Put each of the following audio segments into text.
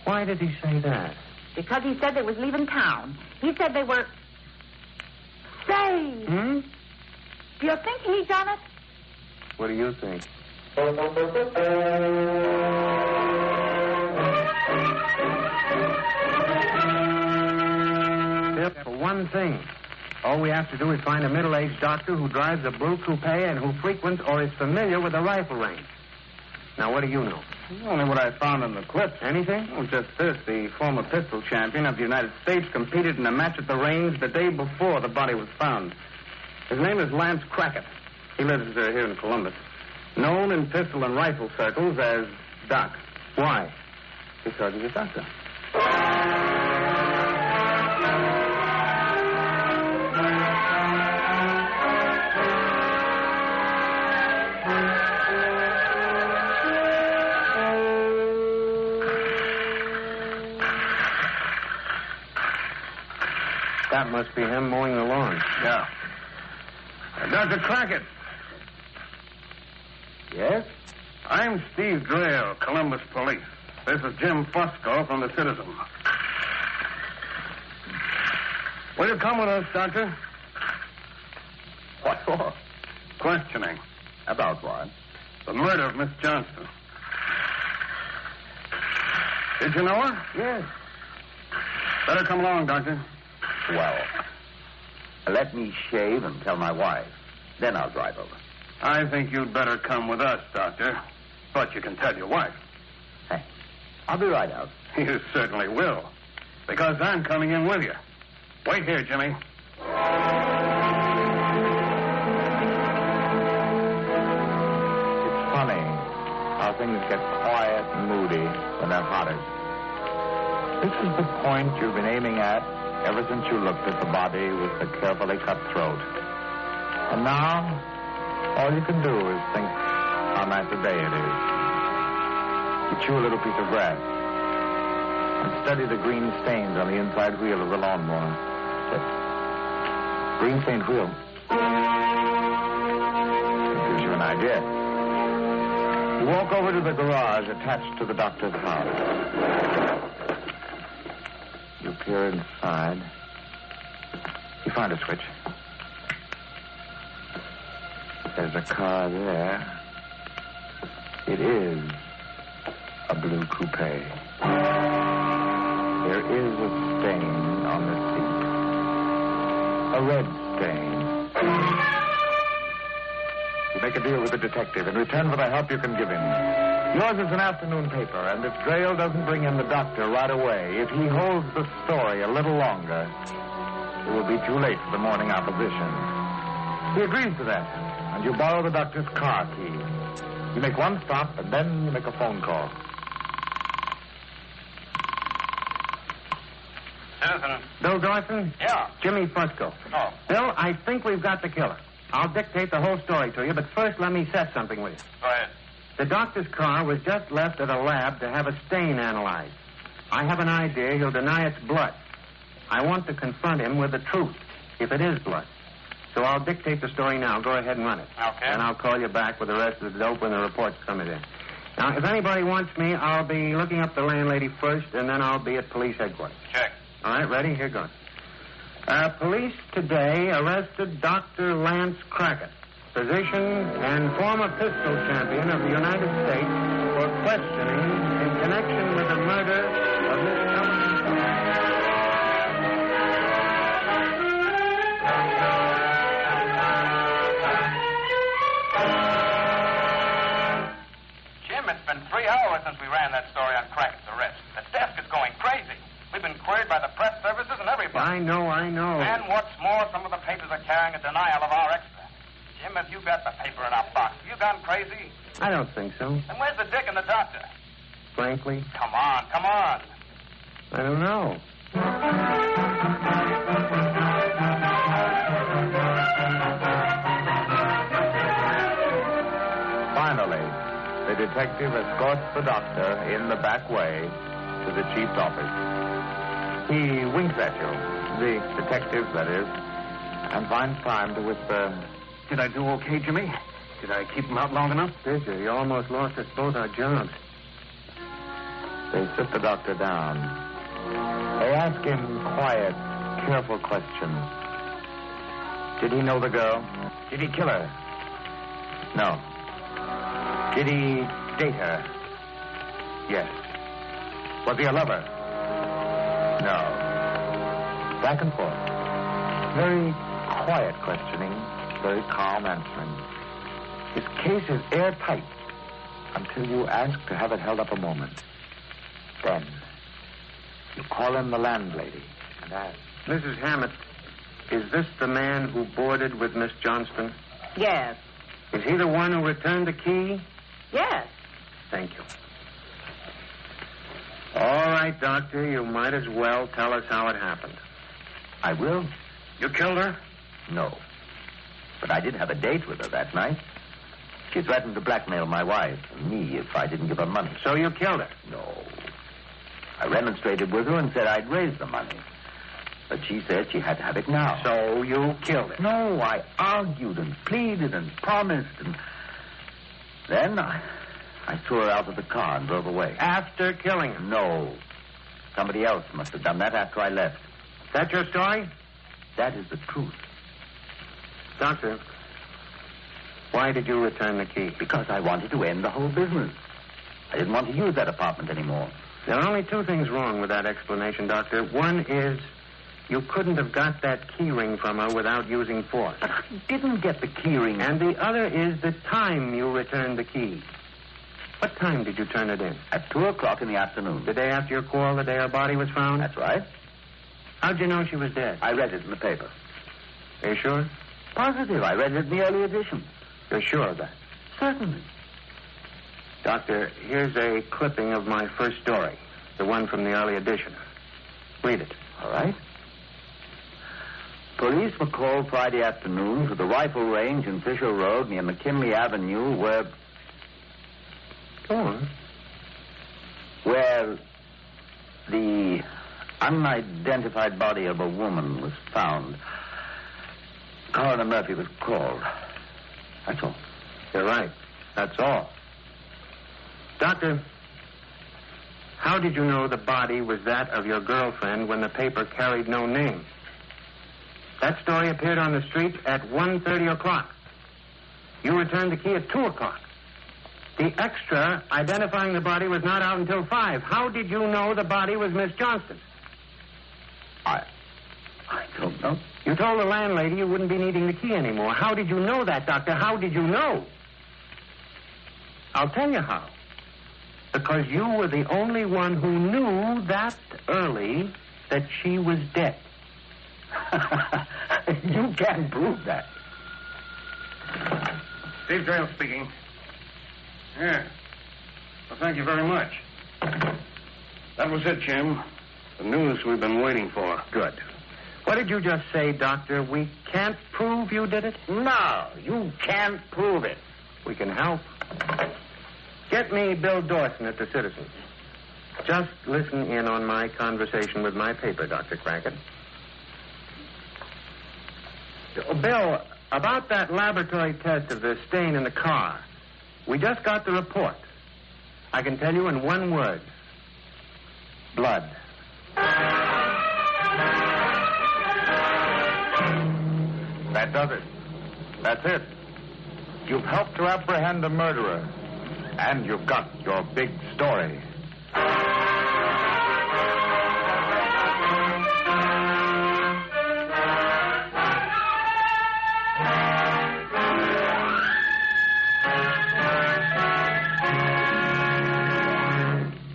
Why did he say that? Because he said they was leaving town. He said they were... Say! Hmm? Do you think he done it? What do you think? Tip for one thing. All we have to do is find a middle-aged doctor who drives a blue coupe and who frequents or is familiar with the rifle range. Now, what do you know? Only what I found in the clips. Anything? Well, just this. The former pistol champion of the United States competed in a match at the range the day before the body was found. His name is Lance Crackett. He lives here in Columbus. Known in pistol and rifle circles as Doc. Why? Because he's a doctor. That must be him mowing the lawn. Yeah. Dr. Crackett. Yes? I'm Steve Drayle, Columbus Police. This is Jim Fusco from the Citizen. Will you come with us, Doctor? What for? Questioning. About what? The murder of Miss Johnston. Did you know her? Yes. Better come along, Doctor. Well, let me shave and tell my wife. Then I'll drive over. I think you'd better come with us, Doctor. But you can tell your wife. Hey, I'll be right out. You certainly will. Because I'm coming in with you. Wait here, Jimmy. It's funny how things get quiet and moody when they're hottest. This is the point you've been aiming at ever since you looked at the body with the carefully cut throat. And now, all you can do is think how nice a day it is. You chew a little piece of grass and study the green stains on the inside wheel of the lawnmower. Green stained wheel. It gives you an idea. You walk over to the garage attached to the doctor's house. You peer inside. You find a switch. There's a car there. It is a blue coupe. There is a stain on the seat. A red stain. You make a deal with the detective in return for the help you can give him. Yours is an afternoon paper, and if Drayle doesn't bring in the doctor right away, if he holds the story a little longer, it will be too late for the morning opposition. He agrees to that, and you borrow the doctor's car key. You make one stop, and then you make a phone call. Citizen. Bill Dawson? Yeah. Jimmy Fusco. Oh. Bill, I think we've got the killer. I'll dictate the whole story to you, but first let me set something with you. Go ahead. The doctor's car was just left at a lab to have a stain analyzed. I have an idea he'll deny it's blood. I want to confront him with the truth, if it is blood. So I'll dictate the story now. Go ahead and run it. Okay. And I'll call you back with the rest of the dope when the report's coming in. Now, if anybody wants me, I'll be looking up the landlady first, and then I'll be at police headquarters. Check. All right, ready? Here goes. Police today arrested Dr. Lance Crackett, physician and former pistol champion of the United States, for questioning in connection with the murder of Miss Ellen. Jim, it's been 3 hours since we ran that story on Crackett's arrest. The desk is going crazy. We've been queried by the press services and everybody. I know. And what's more, some of the papers are carrying a denial of our extra. Jim, have you got the paper in our box? Have you gone crazy? I don't think so. And where's the dick and the doctor? Frankly, Come on. I don't know. Finally, the detective escorts the doctor in the back way to the chief's office. He winks at you, the detective, that is, and finds time to whisper, Did I do okay, Jimmy? Did I keep him out long enough? Did you? You almost lost us both our jobs. They sit the doctor down. They ask him quiet, careful questions. Did he know the girl? Did he kill her? No. Did he date her? Yes. Was he a lover? No. Back and forth. Very quiet questioning, very calm answering. His case is airtight until you ask to have it held up a moment. Then you call in the landlady and ask. Mrs. Hammett, is this the man who boarded with Miss Johnston? Yes. Is he the one who returned the key? Yes. Thank you. All right, Doctor, you might as well tell us how it happened. I will. You killed her? No. But I did have a date with her that night. She threatened to blackmail my wife and me if I didn't give her money. So you killed her? No. I remonstrated with her and said I'd raise the money. But she said she had to have it now. So you killed her? No, I argued and pleaded and promised and... Then I threw her out of the car and drove away. After killing her? No. Somebody else must have done that after I left. That your story? That is the truth. Doctor, why did you return the key? Because I wanted to end the whole business. I didn't want to use that apartment anymore. There are only two things wrong with that explanation, Doctor. One is you couldn't have got that key ring from her without using force. But I didn't get the key ring. And the other is the time you returned the key. What time did you turn it in? At 2:00 in the afternoon. The day after your call, the day her body was found? That's right. How'd you know she was dead? I read it in the paper. Are you sure? Positive. I read it in the early edition. You're sure of that? Certainly. Doctor, here's a clipping of my first story, the one from the early edition. Read it. All right. Police were called Friday afternoon to the rifle range in Fisher Road near McKinley Avenue where... Go on. Where the unidentified body of a woman was found. Coroner Murphy was called. That's all. You're right. That's all. Doctor, how did you know the body was that of your girlfriend when the paper carried no name? That story appeared on the street at 1:30 o'clock. You returned the key at 2:00. The extra identifying the body was not out until 5. How did you know the body was Miss Johnston? I don't know. You told the landlady you wouldn't be needing the key anymore. How did you know that, Doctor? How did you know? I'll tell you how. Because you were the only one who knew that early that she was dead. You can't prove that. Steve Graham speaking. Yeah. Well, thank you very much. That was it, Jim. The news we've been waiting for. Good. What did you just say, Doctor? We can't prove you did it? No, you can't prove it. We can help. Get me Bill Dawson at the Citizen. Just listen in on my conversation with my paper, Dr. Crackett. Bill, about that laboratory test of the stain in the car. We just got the report. I can tell you in one word. Blood. That does it. That's it. You've helped to apprehend a murderer. And you've got your big story.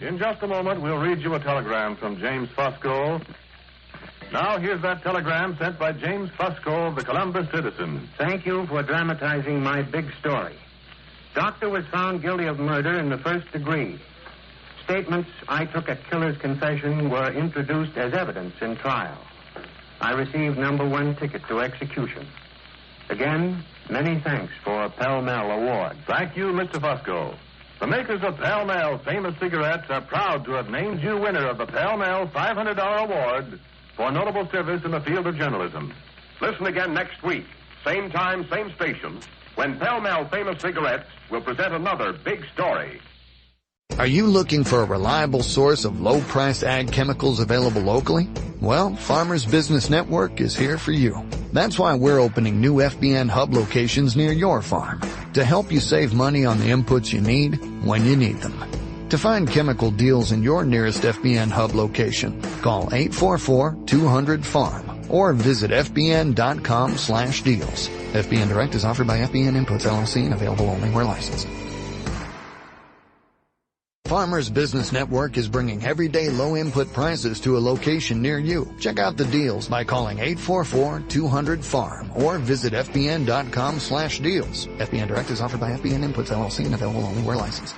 In just a moment, we'll read you a telegram from James Fusco. Now, here's that telegram sent by James Fusco of the Columbus Citizen. Thank you for dramatizing my big story. Doctor was found guilty of murder in the first degree. Statements I took at killer's confession were introduced as evidence in trial. I received #1 ticket to execution. Again, many thanks for Pell Mell Award. Thank you, Mr. Fusco. The makers of Pell Mell famous cigarettes are proud to have named you winner of the Pell Mell $500 award for notable service in the field of journalism. Listen again next week, same time, same station, when Pell Mell famous cigarettes will present another big story. Are you looking for a reliable source of low-priced ag chemicals available locally? Well, Farmers Business Network is here for you. That's why we're opening new FBN hub locations near your farm to help you save money on the inputs you need when you need them. To find chemical deals in your nearest FBN hub location, call 844-200-FARM or visit fbn.com/deals. FBN Direct is offered by FBN Inputs LLC and available only where licensed. Farmers Business Network is bringing everyday low input prices to a location near you. Check out the deals by calling 844-200-FARM or visit fbn.com/deals. FBN Direct is offered by FBN Inputs LLC and available only where licensed.